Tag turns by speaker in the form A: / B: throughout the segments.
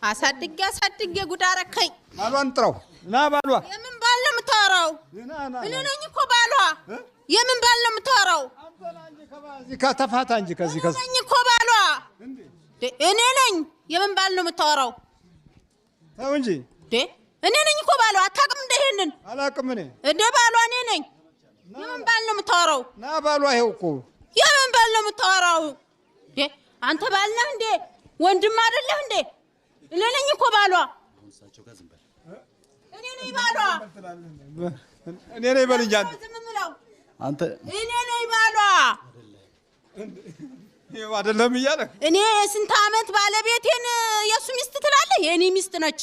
A: አሳድጌ ጉዳረከኝ
B: ባሏን ጥራው ና ባሏ
A: የምን ባል ነው የምታወራው እኔ ነኝ እኮ ባሏ የምን ባል ነው የምታወራው
B: እዚህ ከተፋታ እንጂ ከዚህ
A: ነኝ እኮ ባሏ እኔ ነኝ የምን ባል ነው የምታወራው
B: ተው እንጂ
A: እኔ ነኝ እኮ ባሏ አታውቅም እንደ ይሄንን
B: አላውቅም እኔ
A: እንደ ባሏ እኔ ነኝ የምን ባል ነው የምታወራው
B: ና ባሏ ይሄው እኮ
A: የምን ባል ነው የምታወራው አንተ ባል ነህ እንዴ ወንድም አይደለህ እንዴ እኔ ነኝ እኮ ባሏ እኔ ነኝ ባሏ
B: እኔ ነኝ በልኛል
A: አንተ እኔ ነኝ ባሏ
B: ይሄው አይደለም ይያለ
A: እኔ ስንት አመት ባለቤቴን የሱ ሚስት ትላለህ የኔ ሚስት ነች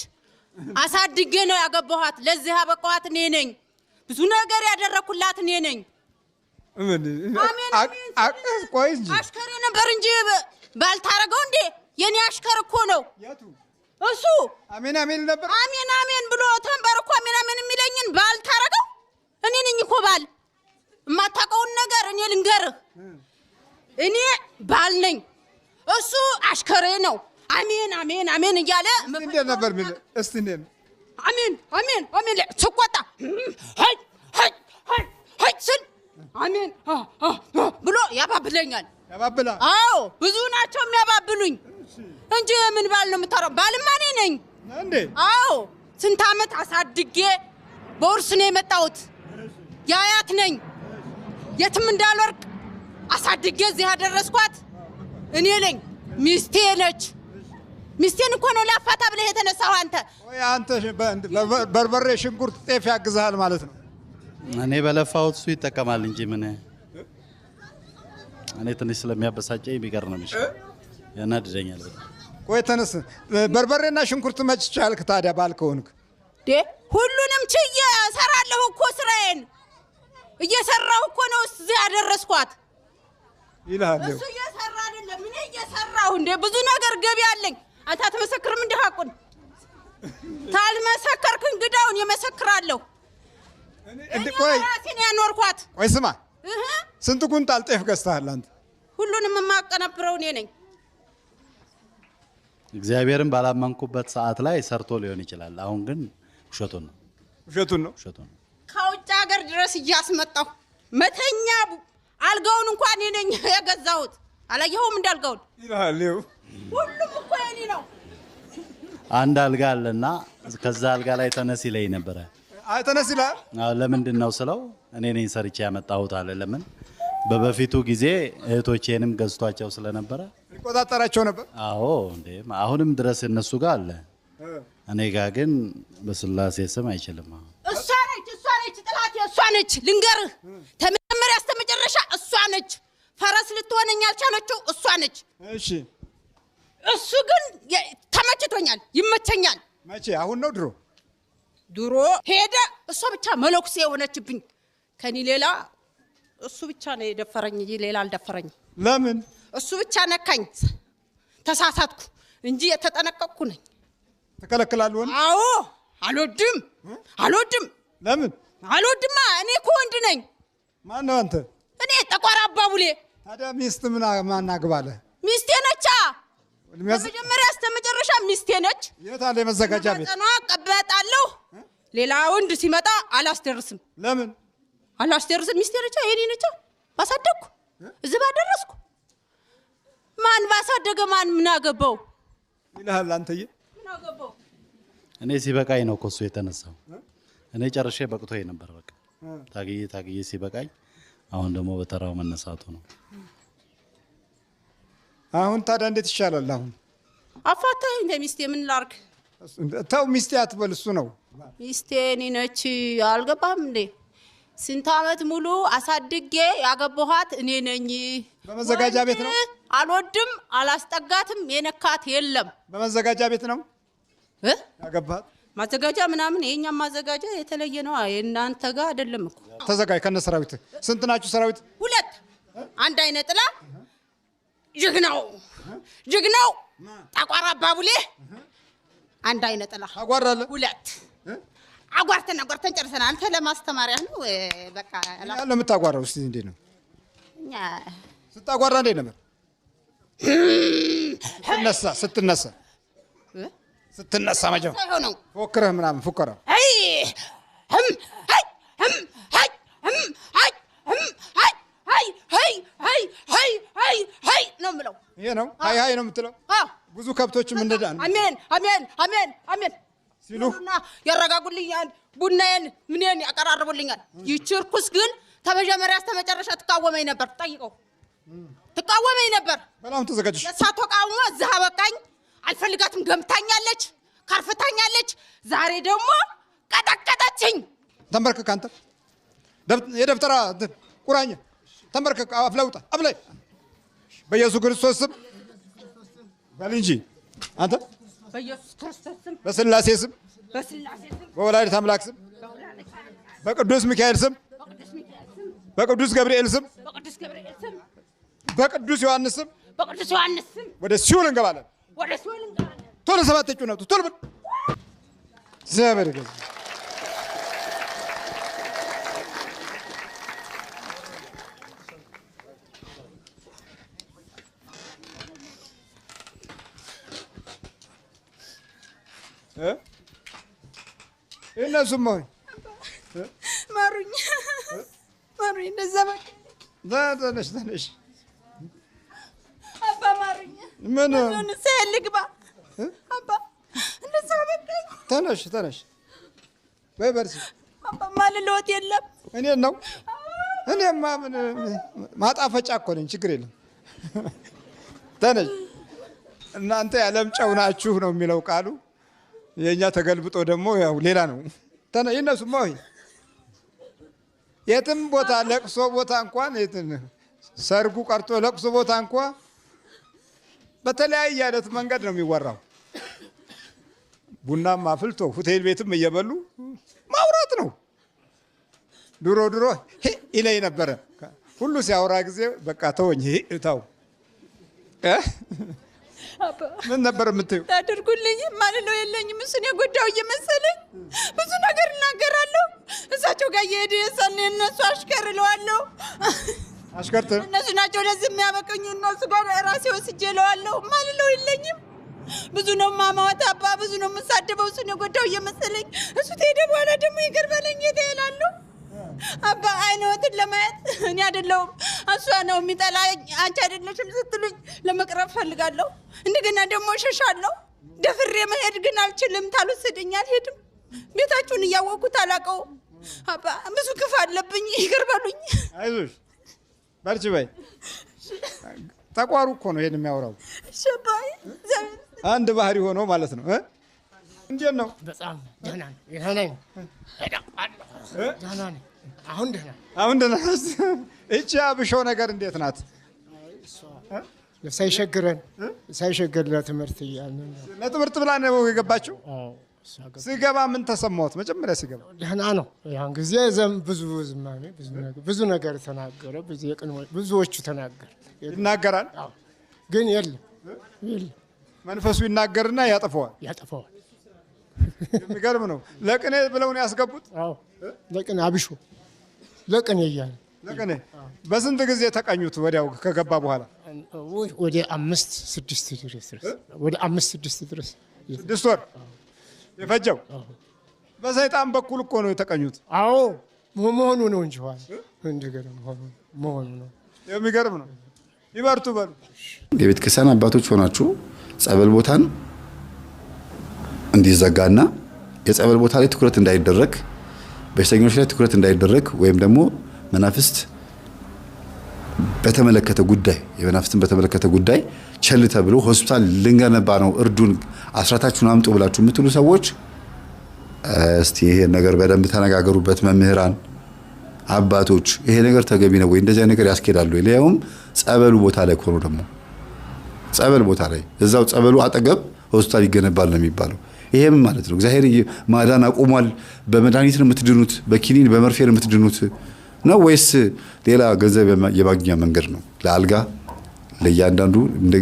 A: አሳድጌ ነው ያገባኋት ለዚህ አበቃኋት እኔ ነኝ ብዙ ነገር ያደረኩላት እኔ ነኝ
B: ቆይ እንጂ
A: አሽከሬ ነበር እንጂ ባልታረገው እንዴ የኔ አሽከር እኮ ነው እሱ
B: አሜን አሜን ነበር
A: አሜን ብሎ ተንበርኮ አሜን የሚለኝን ባልታረገው እኔ ነኝ እኮ ባል የማታውቀውን ነገር እኔ ልንገርህ እኔ ባል ነኝ እሱ አሽከሬ ነው አሜን እያለ
B: እንዴ ነበር ምን እስቲ እንዴ
A: አሜን ተቆጣ ሃይ ስል አሜን ብሎ ያባብለኛል አዎ ብዙ ናቸው የሚያባብሉኝ እንጂ ምን ባል ነው የምታረው ባልማ እኔ ነኝ
B: እንዴ
A: አዎ ስንት አመት አሳድጌ በውርስ ነው የመጣሁት ያያት ነኝ የትም እንዳልወርቅ አሳድጌ እዚህ ያደረስኳት እኔ ነኝ ሚስቴ ነች ሚስቴን እኮ ነው ላፋታ ብለህ የተነሳው አንተ
B: ወይ አንተ በርበሬ ሽንኩርት ጤፍ ያግዛል ማለት ነው
C: እኔ በለፋውት እሱ ይጠቀማል እንጂ ምን እኔ ትንሽ ስለሚያበሳጨኝ ቢቀር ነው ምሽ ያናድደኛል
B: ቆይ ተነስ በርበሬና ሽንኩርት መች ቻልክ ታዲያ ባልከውንክ
A: ሁሉንም ችዬ እሰራለሁ እኮ ስራዬን እየሰራሁ እኮ ነው እዚህ ያደረስኳት
B: ይላል
A: እሱ እየሰራ አይደለም ምን እየሰራሁ እንደ ብዙ ነገር ገቢ አለኝ አንተ አትመሰክርም እንደ ሐቁን ታልመሰከርክ እንግዳውን ይመሰክራለሁ
B: እንዴ ቆይ
A: ራሴን ያኖርኳት
B: ቆይ ስማ ስንት ኩንታል ጤፍ ገዝተሃል አንተ
A: ሁሉንም የማቀነብረው እኔ ነኝ
C: እግዚአብሔርን ባላመንኩበት ሰዓት ላይ ሰርቶ ሊሆን ይችላል አሁን ግን ውሸቱን ነው
A: ከውጭ ሀገር ድረስ እያስመጣሁ መተኛ አልጋውን እንኳን እኔ ነኝ ያገዛሁት አላየኸውም እንዳልጋውን
B: ይላል
A: ሁሉም እኮ የኔ ነው
C: አንድ አልጋ አለና ከዛ አልጋ ላይ ተነስ ይለኝ ነበር
B: ተነስ ይላል
C: ለምንድን ነው ስለው እኔ ነኝ ሰርቼ ያመጣሁት አለ ለምን በበፊቱ ጊዜ እህቶቼንም ገዝቷቸው ስለነበረ
B: ይቆጣጣራቸው ነበር
C: አዎ እንዴ አሁንም ድረስ እነሱ ጋር አለ እኔ ጋር ግን በስላሴ ስም አይችልም
A: እሷ ነች ጥላቴ እሷ ነች ልንገርህ ተመጀመሪያ እስከ መጨረሻ እሷ ነች ፈረስ ልትሆነኝ ያልቻለችው እሷ ነች
B: እሺ
A: እሱ ግን ተመችቶኛል ይመቸኛል
B: መቼ አሁን ነው
A: ድሮ ሄደ እሷ ብቻ መለኩሴ የሆነችብኝ ከኔ ሌላ እሱ ብቻ ነው የደፈረኝ ሌላ አልደፈረኝ
B: ለምን
A: እሱ ብቻ ነካኝ ተሳሳትኩ እንጂ የተጠነቀቅኩ ነኝ
B: ተከለከላል ወን
A: አዎ አልወድም
B: ለምን
A: አልወድማ እኔ እኮ ወንድ ነኝ
B: ማን ነው አንተ
A: እኔ ጠቋራ አባቡሌ
B: ታዲያ ሚስት ምን ማናግባለ
A: ሚስቴ ነች ከመጀመሪያ እስከ መጨረሻ ሚስቴ ነች
B: የት አለ መዘጋጃ ቤት
A: ቀበጣለሁ ሌላ ወንድ ሲመጣ አላስደርስም
B: ለምን
A: አላስደርስም ሚስቴ ነች የኔ ነች ባሳደግኩ እዚህ ባደረስኩ ማን ባሳደገ ማን ምን አገባው
B: ይላል አንተዬ
A: ምን አገባው
C: እኔ ሲበቃኝ ነው ኮሱ የተነሳው እኔ ጨርሼ በቅቶኝ ነበር በቃ ታግዬ ሲበቃኝ አሁን ደግሞ በተራው መነሳቱ ነው
B: አሁን ታዲያ እንዴት ይሻላል አሁን
A: አፋታኝ እንደ ሚስቴ ምን ላርክ
B: ተው ሚስቴ አትበል እሱ ነው
A: ሚስቴ እኔ ነች አልገባም እንዴ ስንት አመት ሙሉ አሳድጌ ያገባኋት እኔ ነኝ
B: በመዘጋጃ ቤት ነው
A: አልወድም አላስጠጋትም የነካት የለም
B: በመዘጋጃ ቤት ነው ያገባሃት
A: ማዘጋጃ ምናምን የኛ ማዘጋጃ የተለየ ነው የናንተ ጋር አይደለም እኮ
B: ተዘጋጅ ከነ ሰራዊት ስንት ናችሁ ሰራዊት
A: ሁለት አንድ አይነት ጥላ ጅግናው ጠቋራ አባቡሌ አንድ አይነት ጥላ
B: አጓራለ
A: ሁለት አጓርተን ጨርሰናል አንተ ለማስተማሪያ ነው በቃ
B: ያለ የምታጓራው እስቲ እንዴ ነው
A: እኛ
B: ስታጓራ እንዴ ነበር ስትነሳ ስትነሳ መጀመር
A: ሳይሆነው
B: ፎክረህ ምናምን ፉከራ
A: አይ ህም አይ ህም አይ ህም አይ ህም አይ አይ አይ አይ አይ አይ አይ ነው የምለው።
B: ይሄ ነው አይ አይ ነው የምትለው። ብዙ ከብቶችም እንደዳን
A: አሜን አሜን አሜን አሜን
B: ሲሉና
A: ያረጋጉልኛል። ቡናዬን ምንን ያቀራርቡልኛል። ይህች ርኩስ ግን ከመጀመሪያ እስከ መጨረሻ ትቃወመኝ ነበር። ጠይቀው ትቃወመኝ ነበር።
B: በላም ተዘጋጅሽ
A: ለሳ ተቃውሞ እዛ በቃኝ። አልፈልጋትም። ገምታኛለች፣ ካርፍታኛለች። ዛሬ ደግሞ ቀጠቀጠችኝ።
B: ተንበርከክ አንተ የደብተራ ቁራኛ ተንበርከክ። አፍለውጣ አብላይ በኢየሱስ ክርስቶስ ስም በል እንጂ አንተ
A: በኢየሱስ ክርስቶስ ስም
B: በስላሴ ስም በወላዲተ አምላክ ስም በቅዱስ ሚካኤል ስም በቅዱስ ገብርኤል ስም በቅዱስ ዮሐንስ ስም ወደ ሲኦል እንገባለን። ቶሎ ሰባት እጩ ነው ቶሎ በል ዘበር ገዝ እነሱም ሆይ
A: ማሩኝ ማሩኝ እንደዛ
B: ተነሽ ተነሽ
A: አባ ማሩኝ
B: ምን
A: ልግባ አባ እንደዛ በቃኝ።
B: ተነሽ ተነሽ በይ በርሲ
A: አባ ማልለወጥ የለም
B: እኔን ነው እኔማ ምን ማጣፈጫ እኮ ነኝ። ችግር የለም ተነሽ። እናንተ የዓለም ጨው ናችሁ ነው የሚለው ቃሉ። የኛ ተገልብጦ ደግሞ ያው ሌላ ነው። ተነሽ እነሱማ ሆይ የትም ቦታ ለቅሶ ቦታ እንኳን ሰርጉ ቀርቶ ለቅሶ ቦታ እንኳን በተለያየ አይነት መንገድ ነው የሚወራው። ቡናም አፍልቶ ሆቴል ቤትም እየበሉ ማውራት ነው። ድሮ ድሮ ይለኝ ነበረ ሁሉ ሲያወራ ጊዜ በቃ ተወኝ እታው ምን ነበር የምትይው?
A: ታድርጉልኝ ማልለው የለኝም። እሱን የጎዳው እየመሰለኝ ብዙ ነገር እናገራለሁ። እሳቸው ጋር እየሄደ የሰኔ እነሱ አሽከር እለዋለሁ።
B: አሽከርት
A: እነሱ ናቸው ለዚህ የሚያበቀኝ። እነሱ ጋር ራሴ ወስጄ እለዋለሁ። ማልለው የለኝም። ብዙ ነው ማማወት አባ ብዙ ነው የምሳደበው። እሱን የጎዳው እየመሰለኝ እሱ ተሄደ በኋላ ደግሞ ይቅር በለኝ እላለሁ። አባ አይነወትን ለማየት እኔ አይደለሁም እሷ ነው የሚጠላኝ አንቺ አይደለሽም ስትሉኝ ለመቅረብ ፈልጋለሁ። እንደገና ደግሞ እሸሻለሁ። ደፍሬ መሄድ ግን አልችልም። ታልወሰደኝ አልሄድም። ቤታችሁን እያወቅሁት አላውቀውም። አባ ብዙ ክፍ አለብኝ ይቅር በሉኝ።
B: አይዞሽ በርቺ በይ። ተቋሩ እኮ ነው ይሄን የሚያወራው።
A: እሺ አባዬ
B: አንድ ባህሪ ሆኖ ማለት ነው። እንዴት ነው?
D: በጣም ደህና ነኝ። ደህና ነኝ። ደህና ነኝ። አሁን ደህና
B: እቺ አብሾ ነገር እንዴት ናት?
D: ሳይሸገር ለትምህርት እያልን
B: ለትምህርት ብላ ነው የገባችው። ሲገባ ምን ተሰማሁት? መጀመሪያ ሲገባ
D: ደህና ነው። ያን ጊዜ ብዙ ነገር ተናገረ። ብዙዎቹ ተናገር
B: ይናገራል፣
D: ግን የለም
B: መንፈሱ ይናገርና ያጠፈዋል። የሚገርም ነው። ለቅኔ ብለው ነው ያስገቡት።
D: ለቅኔ አብሾ ለቅኔ እያለ
B: ለቅኔ በስንት ጊዜ ተቀኙት? ወዲያው ከገባ በኋላ
D: ወደ 5-6 ድረስ ወደ 5-6 ድረስ
B: 6 ወር የፈጀው በሰይጣን በኩል እኮ ነው የተቀኙት።
D: አዎ መሆኑ ነው እንጂ እንደገና መሆኑ ነው።
B: የሚገርም ነው። ይበርቱ በሉ።
E: የቤተ ክርስቲያን አባቶች ሆናችሁ ጸበል ቦታን እንዲዘጋና የጸበል ቦታ ላይ ትኩረት እንዳይደረግ፣ በሽተኞች ላይ ትኩረት እንዳይደረግ ወይም ደግሞ መናፍስት በተመለከተ ጉዳይ የመናፍስትን በተመለከተ ጉዳይ ቸል ተብሎ ሆስፒታል ልንገነባ ነው እርዱን አስራታችሁን አምጡ ብላችሁ የምትሉ ሰዎች እስቲ ይሄ ነገር በደንብ ተነጋገሩበት። መምህራን አባቶች ይሄ ነገር ተገቢ ነው ወይ? እንደዚህ ነገር ያስኬዳሉ ወይ? ለያውም ጸበሉ ቦታ ላይ ኮሮ ደግሞ ጸበል ቦታ ላይ እዛው ጸበሉ አጠገብ ሆስፒታል ይገነባል ነው የሚባለው። ይሄም ማለት ነው እግዚአብሔር ማዳን አቁሟል። በመድኃኒት ነው የምትድኑት፣ በኪኒን በመርፌ ነው የምትድኑት ነው ወይስ ሌላ ገንዘብ የማግኛ መንገድ ነው? ለአልጋ ለእያንዳንዱ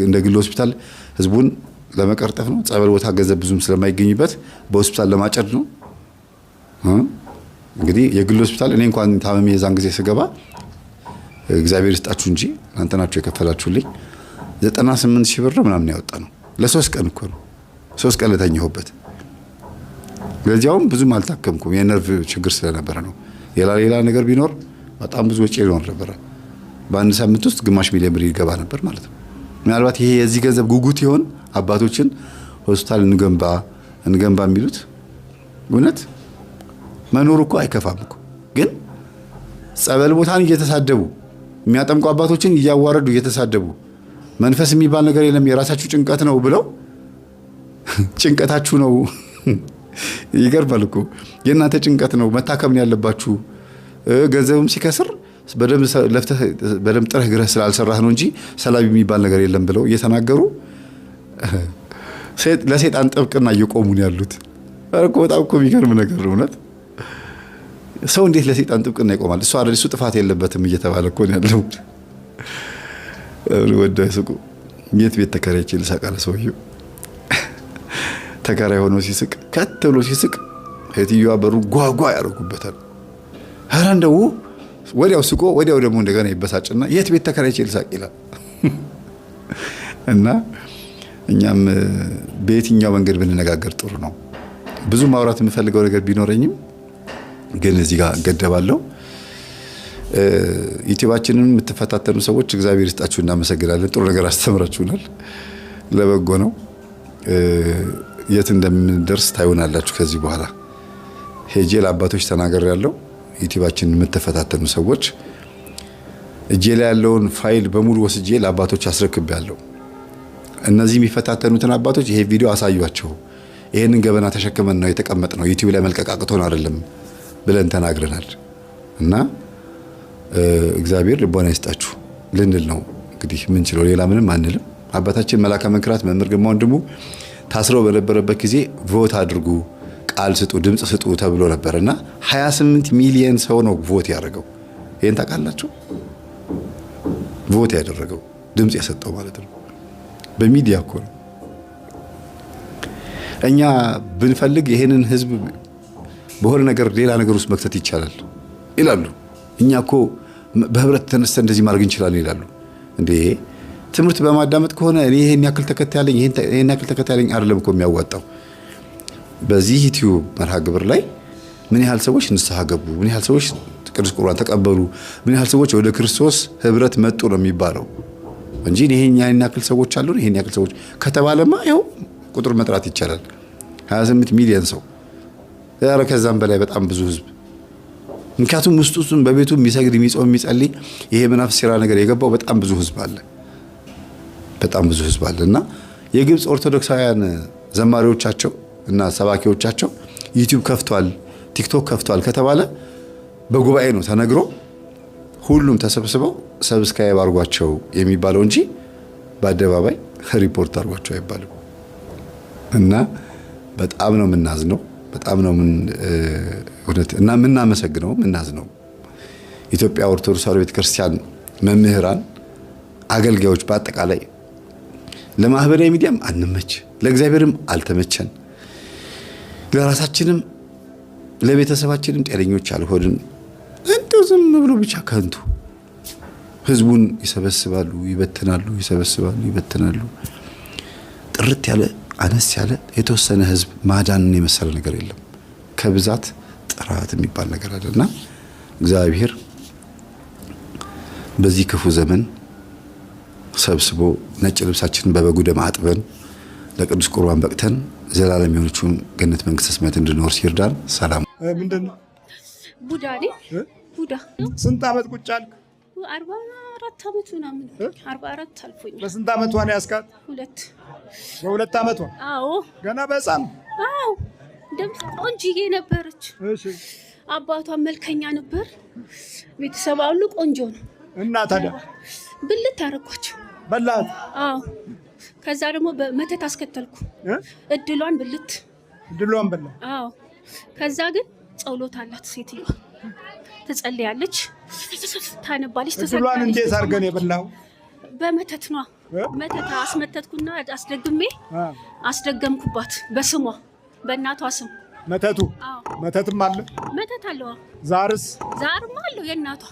E: እንደ ግል ሆስፒታል ህዝቡን ለመቀርጠፍ ነው። ጸበል ቦታ ገንዘብ ብዙም ስለማይገኝበት በሆስፒታል ለማጨድ ነው። እንግዲህ የግል ሆስፒታል እኔ እንኳን ታመሜ የዛን ጊዜ ስገባ እግዚአብሔር ይስጣችሁ እንጂ እናንተ ናችሁ የከፈላችሁልኝ 98 ሺህ ብር ምናምን ያወጣ ነው። ለ3 ቀን እኮ ነው 3 ቀን ተኛሁበት። ለዚያውም ብዙም አልታከምኩም የነርቭ ችግር ስለነበረ ነው። ሌላ ነገር ቢኖር በጣም ብዙ ወጪ ሊሆን ነበር። በአንድ ሳምንት ውስጥ ግማሽ ሚሊዮን ብር ይገባ ነበር ማለት ነው። ምናልባት ይሄ የዚህ ገንዘብ ጉጉት ይሆን አባቶችን ሆስፒታል እንገንባ የሚሉት? እውነት መኖር እኮ አይከፋም እኮ። ግን ጸበል ቦታን እየተሳደቡ የሚያጠምቁ አባቶችን እያዋረዱ እየተሳደቡ መንፈስ የሚባል ነገር የለም የራሳችሁ ጭንቀት ነው ብለው ጭንቀታችሁ ነው ይገርማል እኮ የእናንተ ጭንቀት ነው መታከም ያለባችሁ። ገንዘብም ሲከስር በደም ጥረህ ግረህ ስላልሰራህ ነው እንጂ ሰላም የሚባል ነገር የለም ብለው እየተናገሩ ለሰይጣን ጥብቅና እየቆሙ ነው ያሉት። አረኮ በጣም እኮ የሚገርም ነገር ነው እውነት። ሰው እንዴት ለሰይጣን ጥብቅና ይቆማል? እሱ ጥፋት የለበትም እየተባለ እኮ ነው ያለው። ወደ ሱቁ የት ቤት ተከራይቼ ልሳቃለ ሰውየው ተከራይ ሆኖ ሲስቅ ከተሎ ሲስቅ እህትየዋ በሩ ጓጓ ያደርጉበታል። ኧረ እንደው ወዲያው ስቆ ወዲያው ደግሞ እንደገና ይበሳጭና የት ቤት ተከራይቼ ልሳቅ ይላል። እና እኛም በየትኛው መንገድ ብንነጋገር ጥሩ ነው? ብዙ ማውራት የምፈልገው ነገር ቢኖረኝም ግን እዚህ ጋር ገደባለሁ። ዩቲዩባችንን የምትፈታተኑ ሰዎች እግዚአብሔር ይስጣችሁ፣ እናመሰግናለን። ጥሩ ነገር አስተምራችሁናል፣ ለበጎ ነው። የት እንደምንደርስ ታዩናላችሁ። ከዚህ በኋላ ሄጄ ለአባቶች ተናገር ያለው ዩቲዩባችንን የምትፈታተኑ ሰዎች እጄ ላይ ያለውን ፋይል በሙሉ ወስጄ ለአባቶች አስረክቤያለሁ። እነዚህ የሚፈታተኑትን አባቶች ይሄ ቪዲዮ አሳዩአቸው። ይሄንን ገበና ተሸክመን ነው የተቀመጥነው፣ ዩቲዩብ ላይ መልቀቅ አቅቶን አይደለም ብለን ተናግረናል። እና እግዚአብሔር ልቦና ይስጣችሁ ልንል ነው እንግዲህ ምንችለው፣ ሌላ ምንም አንልም። አባታችን መላከ መንክራት መምህር ግርማ ወንድሙ ታስረው በነበረበት ጊዜ ቮት አድርጉ፣ ቃል ስጡ፣ ድምጽ ስጡ ተብሎ ነበርና 28 ሚሊዮን ሰው ነው ቮት ያደረገው። ይሄን ታውቃላችሁ? ቮት ያደረገው ድምጽ የሰጠው ማለት ነው። በሚዲያ እኮ ነው። እኛ ብንፈልግ ይሄንን ህዝብ በሆነ ነገር ሌላ ነገር ውስጥ መክተት ይቻላል ይላሉ። እኛ እኮ በህብረት ተነስተን እንደዚህ ማድረግ እንችላለን ይላሉ። እንዴ ትምህርት በማዳመጥ ከሆነ እኔ ይሄን ያክል ተከታያለኝ ይሄን ያክል ተከታያለኝ አይደለም እኮ የሚያዋጣው። በዚህ ዩቲዩብ መርሃ ግብር ላይ ምን ያህል ሰዎች ንስሐ ገቡ፣ ምን ያህል ሰዎች ቅዱስ ቁርባን ተቀበሉ፣ ምን ያህል ሰዎች ወደ ክርስቶስ ህብረት መጡ ነው የሚባለው እንጂ ይሄን ያክል ሰዎች አሉ ይሄን ያክል ሰዎች ከተባለማ ይኸው ቁጥር መጥራት ይቻላል። 28 ሚሊዮን ሰው ያረ ከዛም በላይ በጣም ብዙ ህዝብ። ምክንያቱም ውስጡን በቤቱ የሚሰግድ የሚጾም የሚጸልይ ይሄ መናፍስ ሥራ ነገር የገባው በጣም ብዙ ህዝብ አለ፣ በጣም ብዙ ህዝብ አለና የግብጽ ኦርቶዶክሳውያን ዘማሪዎቻቸው እና ሰባኪዎቻቸው ዩቲዩብ ከፍቷል፣ ቲክቶክ ከፍቷል ከተባለ በጉባኤ ነው ተነግሮ ሁሉም ተሰብስበው ሰብስክራይብ አድርጓቸው የሚባለው እንጂ በአደባባይ ሪፖርት አድርጓቸው አይባልም። እና በጣም ነው የምናዝነው፣ በጣም ነው እውነት እና የምናመሰግነው የምናዝነው። ኢትዮጵያ ኦርቶዶክስ ተዋሕዶ ቤተክርስቲያን መምህራን፣ አገልጋዮች በአጠቃላይ ለማህበራዊ ሚዲያም አንመች፣ ለእግዚአብሔርም አልተመቸን፣ ለራሳችንም ለቤተሰባችንም ጤነኞች አልሆንን። እንደው ዝም ብሎ ብቻ ከንቱ ህዝቡን ይሰበስባሉ፣ ይበትናሉ፣ ይሰበስባሉ፣ ይበትናሉ። ጥርት ያለ አነስ ያለ የተወሰነ ህዝብ ማዳንን የመሰለ ነገር የለም። ከብዛት ጥራት የሚባል ነገር አለና እግዚአብሔር በዚህ ክፉ ዘመን ሰብስቦ ነጭ ልብሳችንን በበጉ ደም አጥበን ለቅዱስ ቁርባን በቅተን ዘላለም የሆነችውን ገነት መንግስተ ሰማያት እንድንወርስ ይርዳን። ሰላም።
B: ምንድነው
F: ቡዳ ነኝ። ቡዳ
B: ስንት ዓመት ቁጭ አልክ?
F: 44 ዓመት ምናምን 44 አልፎኛል።
B: በስንት ዓመቷ ነው ያስካት?
F: 2
B: በ2 ዓመቷ?
F: አዎ
B: ገና በሕፃን?
F: አዎ ደምስ ቆንጆዬ ነበረች።
B: እሺ
F: አባቷ መልከኛ ነበር። ቤተሰብ ሁሉ ቆንጆ ነው።
B: እና ታዲያ
F: ብልት አደረኳቸው።
B: በላት?
F: አዎ ከዛ ደግሞ በመተት አስከተልኩ። እድሏን ብልት
B: እድሏን በላ?
F: አዎ ከዛ ግን ጸሎት አላት ሴትዮዋ፣ ትጸልያለች፣ ታነባለች፣ ተሰጥቷል።
B: እድሏን እንዴት አድርገን የበላው?
F: በመተት ነው። መተት አስመተትኩና አስደግሜ አስደገምኩባት በስሟ በእናቷ ስም።
B: መተቱ? መተትም አለ?
F: መተት አለው።
B: ዛርስ?
F: ዛርም አለው የእናቷ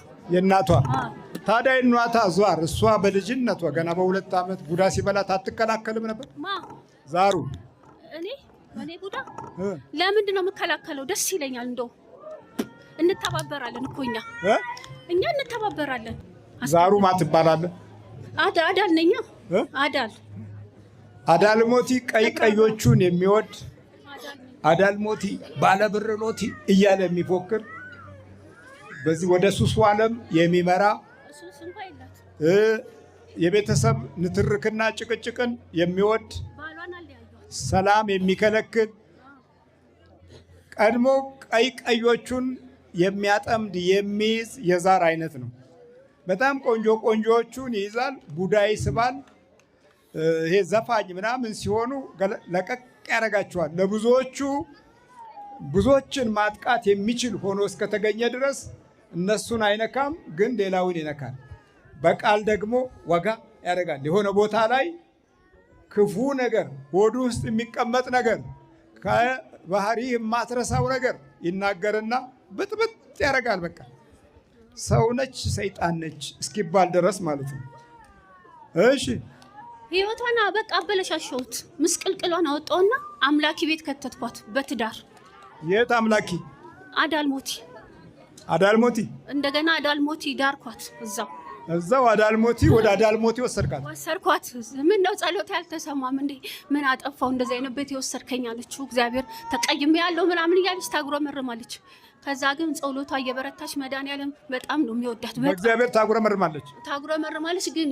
B: ታዲያ የእናቷ ዛር እሷ በልጅነቷ ገና በ2 ዓመት ቡዳ ሲበላት አትከላከልም ነበር? ዛሩ
F: እኔ ቡዳ ለምንድን ነው የምከላከለው? ደስ ይለኛል። እንደው እንተባበራለን እኮ እኛ እንተባበራለን።
B: ዛሩ ማን ትባላለህ?
F: አዳል ነኝ።
B: አዳል ሞቲ ቀዮቹን የሚወድ አዳል ሞቲ ባለብር ኖቲ እያለ የሚፎክር በዚህ ወደ ሱሱ ዓለም የሚመራ የቤተሰብ ንትርክና ጭቅጭቅን የሚወድ ሰላም የሚከለክል ቀድሞ ቀዮቹን የሚያጠምድ የሚይዝ የዛር አይነት ነው። በጣም ቆንጆዎቹን ይይዛል፣ ቡዳ ይስባል። ይሄ ዘፋኝ ምናምን ሲሆኑ ለቀቅ ያደርጋቸዋል። ብዙዎችን ማጥቃት የሚችል ሆኖ እስከተገኘ ድረስ እነሱን አይነካም፣ ግን ሌላውን ይነካል። በቃል ደግሞ ወጋ ያደርጋል። የሆነ ቦታ ላይ ክፉ ነገር ሆዱ ውስጥ የሚቀመጥ ነገር ከባህሪ የማትረሳው ነገር ይናገርና ብጥብጥ ያደርጋል። በቃ ሰው ነች ሰይጣን ነች እስኪባል ድረስ ማለት ነው። እሺ
F: ህይወቷን በቃ አበለሻሸሁት። ምስቅልቅሏን አወጣውና አምላኪ ቤት ከተትኳት በትዳር።
B: የት አምላኪ? አዳልሞቲ እንደገና
F: አዳልሞቲ ዳርኳት። እዛው
B: አዳልሞቲ ወደ አዳልሞቲ ወሰድኳት።
F: ምን ነው ጸሎት ያልተሰማም እንዴ? ምን አጠፋው እንደዚህ አይነት ቤት የወሰድከኝ አለችው። እግዚአብሔር ተቀይሜ ያለው ምናምን እያለች ታጉረመርማለች። ከዛ ግን ጸሎቷ እየበረታች መድኃኒዓለም በጣም ነው የሚወዳት።
B: በእግዚአብሔር ታጉረመርማለች፣ ግን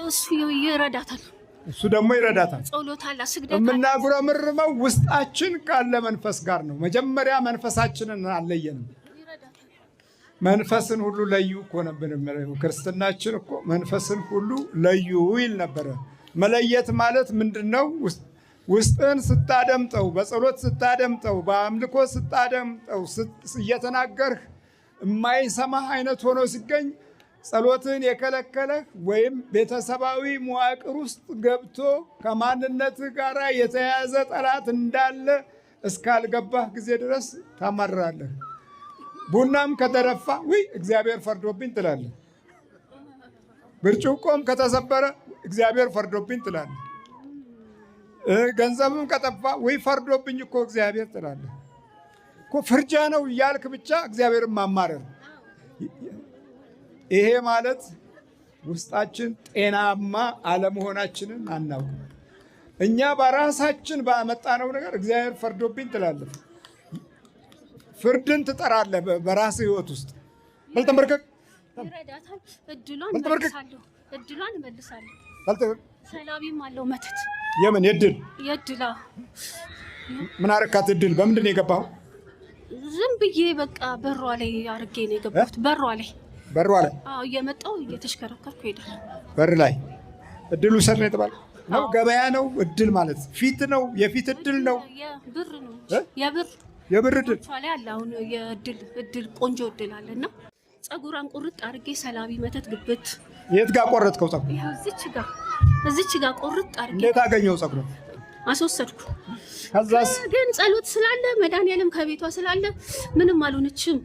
B: እሱ ይረዳታል። እሱ ደግሞ ይረዳታል።
F: ጸሎት አላ ስግደት
B: የምናጉረመርመው ውስጣችን ካለ መንፈስ ጋር ነው። መጀመሪያ መንፈሳችንን አለየንም። መንፈስን ሁሉ ለዩ እኮ ነበር። ክርስትናችን እኮ መንፈስን ሁሉ ለዩ ይል ነበረ። መለየት ማለት ምንድነው? ውስጥን ስታደምጠው፣ በጸሎት ስታደምጠው፣ በአምልኮ ስታደምጠው፣ እየተናገርህ የማይሰማህ አይነት ሆኖ ሲገኝ ጸሎትን የከለከለህ ወይም ቤተሰባዊ መዋቅር ውስጥ ገብቶ ከማንነትህ ጋር የተያያዘ ጠላት እንዳለ እስካልገባህ ጊዜ ድረስ ታማርራለህ። ቡናም ከተደፋ ውይ እግዚአብሔር ፈርዶብኝ ትላለህ። ብርጭቆም ከተሰበረ እግዚአብሔር ፈርዶብኝ ትላለህ። ገንዘብም ከጠፋ ወይ ፈርዶብኝ እኮ እግዚአብሔር ትላለህ እኮ። ፍርጃ ነው እያልክ ብቻ እግዚአብሔርን ማማረር። ይሄ ማለት ውስጣችን ጤናማ አለመሆናችንን አናውቅም። እኛ በራሳችን ባመጣነው ነገር እግዚአብሔር ፈርዶብኝ ትላለህ። ፍርድን ትጠራለህ በራስ ህይወት ውስጥ። በልተመርከክ
F: ይረዳታል። እድሏን እመልሳለሁ። ሰላቢም አለው መተት።
B: የምን የድል ምን አረካት? እድል በምንድን ነው የገባው?
F: ዝም ብዬ በቃ በሯ ላይ አርጌ ነው የገባሁት። በሯ ላይ አዎ፣ እየመጣሁ እየተሽከረከርኩ ሄዳል። በር ላይ
B: እድሉ ሰር ነው የተባለው ነው። ገበያ ነው እድል ማለት ፊት ነው። የፊት እድል ነው።
F: የብር ነው።
B: የብር እድል
F: ላይ አለ። አሁን የእድል ቆንጆ እድል አለና ጸጉራን ቁርጥ አርጌ ሰላቢ መተት ግብት።
B: የት ጋር ቆረጥከው ጸጉር?
F: እዚች ጋር ቁርጥ አርጌ።
B: እንዴት አገኘው ጸጉር?
F: አስወሰድኩ።
B: ከዛስ
F: ግን ጸሎት ስላለ መድኃኒዓለም ከቤቷ ስላለ ምንም አልሆነችም።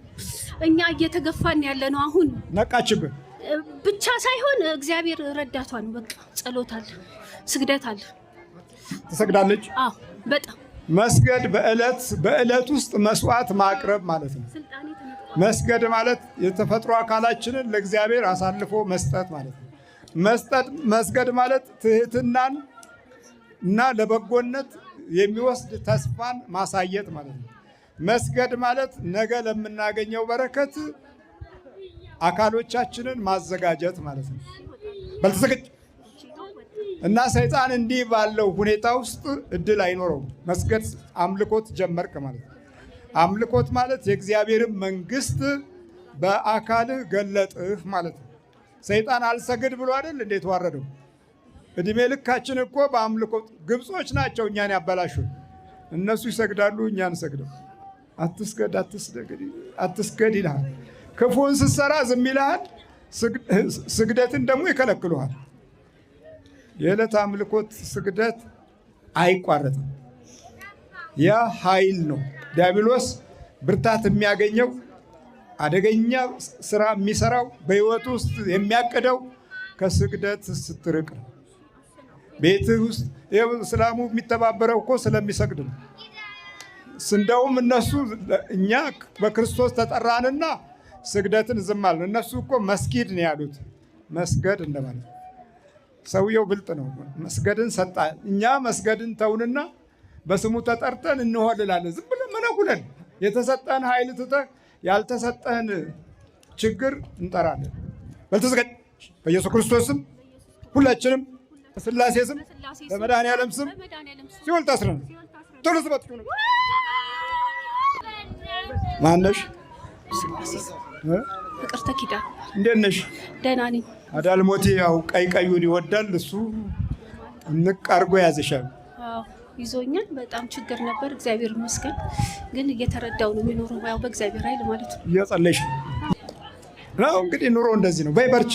F: እኛ እየተገፋን ያለ ነው። አሁን
B: ነቃችብህ
F: ብቻ ሳይሆን እግዚአብሔር ረዳቷ ነው። በቃ ጸሎት አለ፣ ስግደት አለ።
B: ትሰግዳለች?
F: አዎ በጣም
B: መስገድ በዕለት ውስጥ መስዋዕት ማቅረብ ማለት ነው። መስገድ ማለት የተፈጥሮ አካላችንን ለእግዚአብሔር አሳልፎ መስጠት ማለት ነው። መስገድ ማለት ትህትናን እና ለበጎነት የሚወስድ ተስፋን ማሳየት ማለት ነው። መስገድ ማለት ነገ ለምናገኘው በረከት አካሎቻችንን ማዘጋጀት ማለት ነው። በልተሰገድ እና ሰይጣን እንዲህ ባለው ሁኔታ ውስጥ እድል አይኖረውም። መስገድ አምልኮት ጀመርክ ማለት ነው። አምልኮት ማለት የእግዚአብሔርን መንግስት በአካልህ ገለጥህ ማለት ነው። ሰይጣን አልሰግድ ብሎ አይደል እንዴት ዋረደው? እድሜ ልካችን እኮ በአምልኮት ግብጾች ናቸው እኛን ያበላሹን። እነሱ ይሰግዳሉ፣ እኛ እንሰግደው። አትስገድ ይልሃል። ክፉን ስትሰራ ዝም ይልሃል። ስግደትን ደግሞ ይከለክሉሃል። የዕለት አምልኮት ስግደት አይቋረጥም። ያ ኃይል ነው። ዲያብሎስ ብርታት የሚያገኘው አደገኛ ስራ የሚሰራው በህይወት ውስጥ የሚያቅደው ከስግደት ስትርቅ ነው። ቤትህ ውስጥ ይኸው እስላሙ የሚተባበረው እኮ ስለሚሰግድ ነው። እንደውም እነሱ እኛ በክርስቶስ ተጠራንና ስግደትን ዝም አልን። እነሱ እኮ መስጊድ ነው ያሉት። መስገድ እንደማለት ሰውየው ብልጥ ነው። መስገድን ሰጣ። እኛ መስገድን ተውንና በስሙ ተጠርተን እንሆልላለን። ዝም ብለን መነጉለን። የተሰጠን ኃይል ትተህ ያልተሰጠህን ችግር እንጠራለን። በልተዘጋጅ በኢየሱስ ክርስቶስ ስም ሁላችንም በስላሴ ስም በመድኃኔዓለም ስም ሲኦል ታስረን ቶሎ ስበት ነው። ማነሽ?
F: ፍቅርተ ኪዳን።
B: እንዴት ነሽ?
F: ደህና ነኝ።
B: አዳልሞቴ ያው ቀይ ቀዩን ይወዳል እሱ እንቅ አድርጎ ያዘሻል።
F: አዎ ይዞኛል። በጣም ችግር ነበር። እግዚአብሔር ይመስገን ግን እየተረዳው ነው የሚኖረው። ያው በእግዚአብሔር ኃይል ማለት ነው።
B: እየጸለይሽ ነው እንግዲህ ኑሮ እንደዚህ ነው። በይ በርቺ።